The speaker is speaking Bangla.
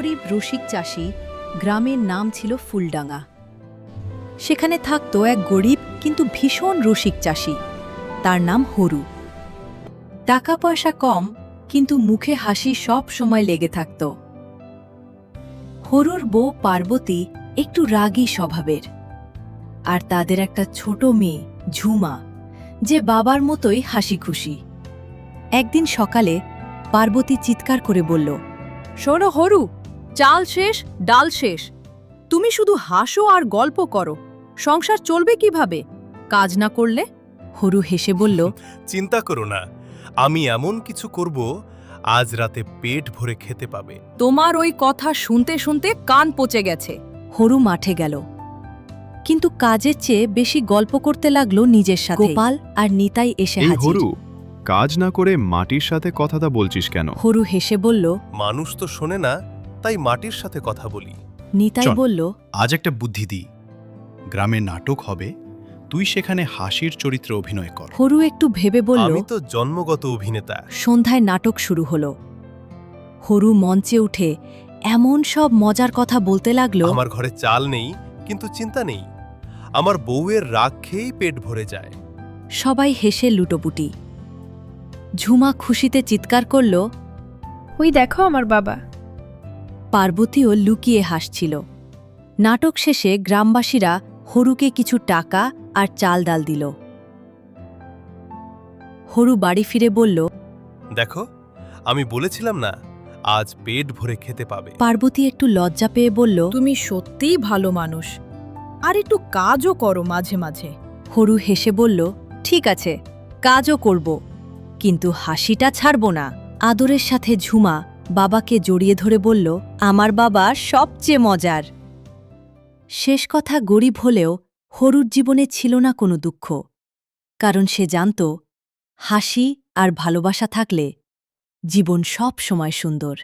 গরিব রসিক চাষি গ্রামের নাম ছিল ফুলডাঙ্গা। সেখানে থাকত এক গরিব কিন্তু ভীষণ রসিক চাষি, তার নাম হরু। টাকা পয়সা কম, কিন্তু মুখে হাসি সব সময় লেগে থাকত। হরুর বউ পার্বতী একটু রাগী স্বভাবের, আর তাদের একটা ছোট মেয়ে ঝুমা, যে বাবার মতোই হাসি খুশি। একদিন সকালে পার্বতী চিৎকার করে বলল, শোনো হরু, চাল শেষ, ডাল শেষ। তুমি শুধু হাসো আর গল্প করো, সংসার চলবে কিভাবে কাজ না করলে? হরু হেসে বলল, চিন্তা করো না, আমি এমন কিছু করব আজ রাতে পেট ভরে খেতে পাবে। তোমার ওই কথা শুনতে শুনতে কান পচে গেছে। হরু মাঠে গেল, কিন্তু কাজের চেয়ে বেশি গল্প করতে লাগলো নিজের সাথে। গোপাল আর নিতাই এসে এই হাজির। হরু, কাজ না করে মাটির সাথে কথাটা বলছিস কেন? হরু হেসে বলল, মানুষ তো শোনে না, তাই মাটির সাথে কথা বলি। নিতাই চল। বলল, আজ একটা বুদ্ধি দিই, গ্রামে নাটক হবে, তুই সেখানে হাসির চরিত্রে অভিনয় কর। হরু একটু ভেবে বলল। আমি তো জন্মগত অভিনেতা। সন্ধ্যায় নাটক শুরু হলো। হরু মঞ্চে উঠে এমন সব মজার কথা বলতে লাগলো। আমার ঘরে চাল নেই, কিন্তু চিন্তা নেই, আমার বউয়ের রাগ খেয়েই পেট ভরে যায়। সবাই হেসে লুটোপুটি। ঝুমা খুশিতে চিৎকার করল। ওই দেখো আমার বাবা। পার্বতীও লুকিয়ে হাসছিল। নাটক শেষে গ্রামবাসীরা হরুকে কিছু টাকা আর চাল ডাল দিল। হরু বাড়ি ফিরে বলল, দেখো, আমি বলেছিলাম না, আজ পেট ভরে খেতে পাবে। পার্বতী একটু লজ্জা পেয়ে বলল। তুমি সত্যিই ভালো মানুষ, আর একটু কাজও করো মাঝে মাঝে। হরু হেসে বলল, ঠিক আছে, কাজও করব, কিন্তু হাসিটা ছাড়ব না। আদরের সাথে ঝুমা বাবাকে জড়িয়ে ধরে বলল, আমার বাবা সবচেয়ে মজার। শেষ কথা গরিব হলেও হরুর জীবনে ছিল না কোনো দুঃখ, কারণ সে জানত হাসি আর ভালোবাসা থাকলে জীবন সব সময় সুন্দর।